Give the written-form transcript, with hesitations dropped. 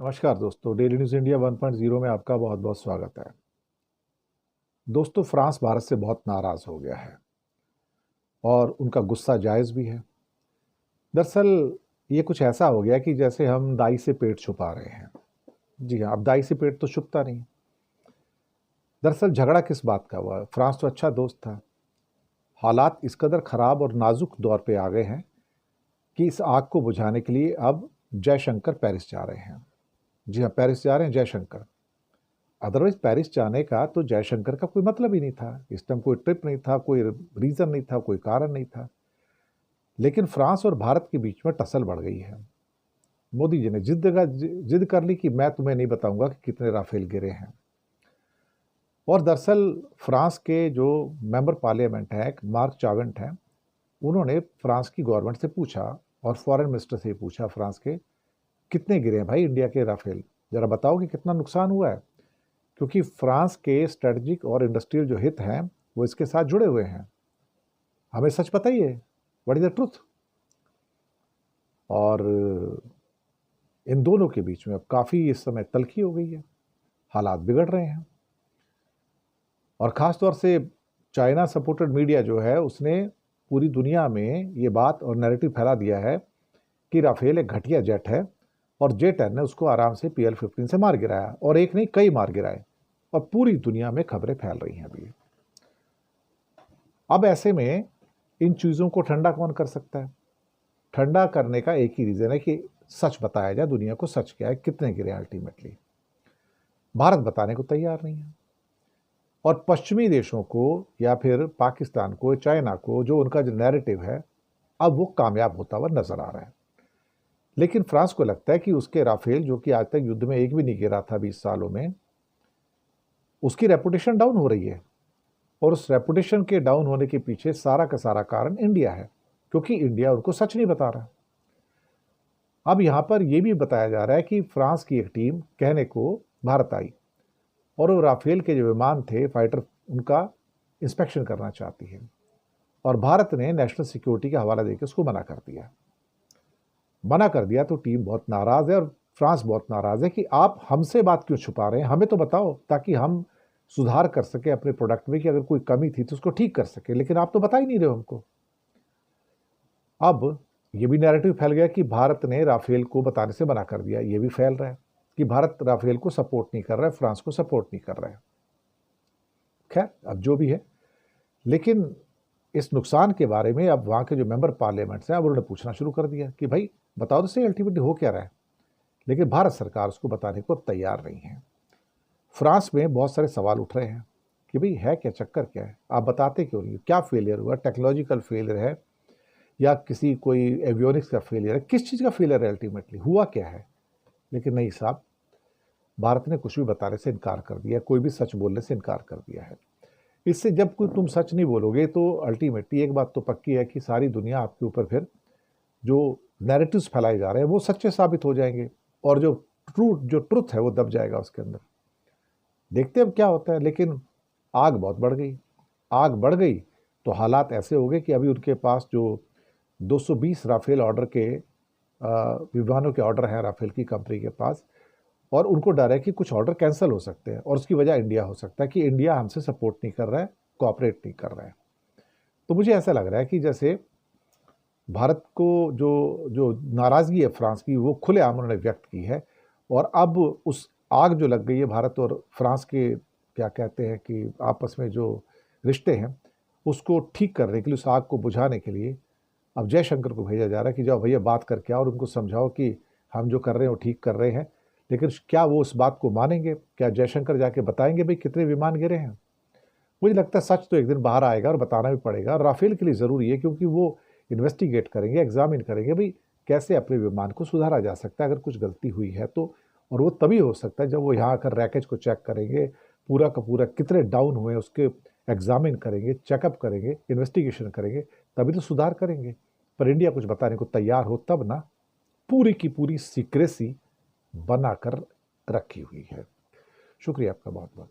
नमस्कार दोस्तों, daily news India 1.0 में आपका बहुत बहुत स्वागत है। दोस्तों, फ्रांस भारत से बहुत नाराज़ हो गया है और उनका गुस्सा जायज़ भी है। दरअसल ये कुछ ऐसा हो गया कि जैसे हम दाई से पेट छुपा रहे हैं। जी हाँ, अब दाई से पेट तो छुपता नहीं। दरअसल झगड़ा किस बात का हुआ? फ्रांस तो अच्छा दोस्त था। हालात इस कदर ख़राब और नाजुक दौर पे आ गए हैं कि इस आग को बुझाने के लिए अब जयशंकर पेरिस जा रहे हैं। जी हाँ, पेरिस जा रहे हैं जयशंकर। अदरवाइज पेरिस जाने का तो जयशंकर का कोई मतलब ही नहीं था। इस टाइम कोई ट्रिप नहीं था, कोई रीज़न नहीं था, कोई कारण नहीं था। लेकिन फ्रांस और भारत के बीच में टसल बढ़ गई है। मोदी जी ने जिद कर ली कि मैं तुम्हें नहीं बताऊंगा कि कितने राफेल गिरे हैं। और दरअसल फ्रांस के जो मेंबर पार्लियामेंट हैं, मार्क चावेंट हैं, उन्होंने फ्रांस की गवर्नमेंट से पूछा और फॉरेन मिनिस्टर से पूछा फ्रांस के, कितने गिरे हैं भाई इंडिया के राफेल, जरा बताओ कि कितना नुकसान हुआ है। क्योंकि फ्रांस के स्ट्रेटजिक और इंडस्ट्रियल जो हित हैं वो इसके साथ जुड़े हुए हैं। हमें सच पता ही है, व्हाट इज द ट्रुथ। और इन दोनों के बीच में अब काफ़ी इस समय तल्खी हो गई है, हालात बिगड़ रहे हैं। और ख़ास तौर से चाइना सपोर्टेड मीडिया जो है उसने पूरी दुनिया में ये बात और नैरेटिव फैला दिया है कि राफेल एक घटिया जेट है और J-10 ने उसको आराम से PL-15 से मार गिराया, और एक नहीं कई मार गिराए। और पूरी दुनिया में खबरें फैल रही हैं अभी। अब ऐसे में इन चीज़ों को ठंडा कौन कर सकता है? ठंडा करने का एक ही रीज़न है कि सच बताया जाए, दुनिया को सच क्या है, कितने गिरे अल्टीमेटली। भारत बताने को तैयार नहीं है। और पश्चिमी देशों को या फिर पाकिस्तान को, चाइना को, जो उनका जो नैरेटिव है, अब वो कामयाब होता हुआ नजर आ रहा है। लेकिन फ्रांस को लगता है कि उसके राफेल, जो कि आज तक युद्ध में एक भी नहीं गिरा था 20 सालों में, उसकी रेपुटेशन डाउन हो रही है। और उस रेपुटेशन के डाउन होने के पीछे सारा का सारा कारण इंडिया है, क्योंकि इंडिया उनको सच नहीं बता रहा। अब यहां पर यह भी बताया जा रहा है कि फ्रांस की एक टीम कहने को भारत आई और वो राफेल के जो विमान थे, फाइटर, उनका इंस्पेक्शन करना चाहती है। और भारत ने नेशनल सिक्योरिटी का हवाला देकर उसको मना कर दिया। मना कर दिया तो टीम बहुत नाराज है और फ्रांस बहुत नाराज है कि आप हमसे बात क्यों छुपा रहे हैं, हमें तो बताओ ताकि हम सुधार कर सके अपने प्रोडक्ट में, कि अगर कोई कमी थी तो उसको ठीक कर सके, लेकिन आप तो बता ही नहीं रहे हो हमको। अब ये भी नैरेटिव फैल गया कि भारत ने राफेल को बताने से मना कर दिया। ये भी फैल रहा है कि भारत राफेल को सपोर्ट नहीं कर रहा है, फ्रांस को सपोर्ट नहीं कर रहा है। खैर, अब जो भी है, लेकिन इस नुकसान के बारे में अब वहां के जो मेंबर पार्लियामेंट्स हैं, अब उन्होंने पूछना शुरू कर दिया कि भाई बताओ तो सही, अल्टीमेटली हो क्या रहा है। लेकिन भारत सरकार उसको बताने को अब तैयार नहीं है। फ्रांस में बहुत सारे सवाल उठ रहे हैं कि भाई है क्या, चक्कर क्या है, आप बताते क्यों नहीं, क्या फेलियर हुआ, टेक्नोलॉजिकल फेलियर है या किसी कोई एवियोनिक्स का फेलियर है, किस चीज़ का फेलियर है, अल्टीमेटली हुआ क्या है। लेकिन नहीं साहब, भारत ने कुछ भी बताने से इनकार कर दिया, कोई भी सच बोलने से इनकार कर दिया है। इससे जब कोई तुम सच नहीं बोलोगे तो अल्टीमेटली एक बात तो पक्की है कि सारी दुनिया आपके ऊपर फिर जो नैरेटिव्स फैलाए जा रहे हैं वो सच्चे साबित हो जाएंगे, और जो ट्रुथ है वो दब जाएगा उसके अंदर। देखते अब क्या होता है। लेकिन आग बहुत बढ़ गई। आग बढ़ गई तो हालात ऐसे हो गए कि अभी उनके पास जो 220 राफेल ऑर्डर के विमानों के ऑर्डर हैं राफेल की कंपनी के पास, और उनको डर है कि कुछ ऑर्डर कैंसिल हो सकते हैं और उसकी वजह इंडिया हो सकता है कि इंडिया हमसे सपोर्ट नहीं कर रहा है, कोऑपरेट नहीं कर रहा है। तो मुझे ऐसा लग रहा है कि जैसे भारत को जो जो नाराज़गी है फ्रांस की, वो खुलेआम उन्होंने व्यक्त की है। और अब उस आग जो लग गई है भारत और फ्रांस के, क्या कहते हैं कि आपस में जो रिश्ते हैं, उसको ठीक करने के लिए, उस आग को बुझाने के लिए अब जयशंकर को भेजा जा रहा है कि जाओ भैया बात करके आओ और उनको समझाओ कि हम जो कर रहे हैं वो ठीक कर रहे हैं। लेकिन क्या वो उस बात को मानेंगे? क्या जयशंकर जाके बताएंगे भाई कितने विमान गिरे हैं? मुझे लगता है सच तो एक दिन बाहर आएगा और बताना भी पड़ेगा। और राफेल के लिए ज़रूरी है क्योंकि वो इन्वेस्टिगेट करेंगे, एग्जामिन करेंगे भाई कैसे अपने विमान को सुधारा जा सकता है अगर कुछ गलती हुई है तो। और वो तभी हो सकता है जब वो यहाँ आकर रैकेज को चेक करेंगे, पूरा का पूरा कितने डाउन हुए उसके एग्जामिन करेंगे, चेकअप करेंगे, इन्वेस्टिगेशन करेंगे, तभी तो सुधार करेंगे। पर इंडिया कुछ बताने को तैयार हो तब ना। पूरी की पूरी सीक्रेसी बनाकर रखी हुई है। शुक्रिया आपका बहुत बहुत।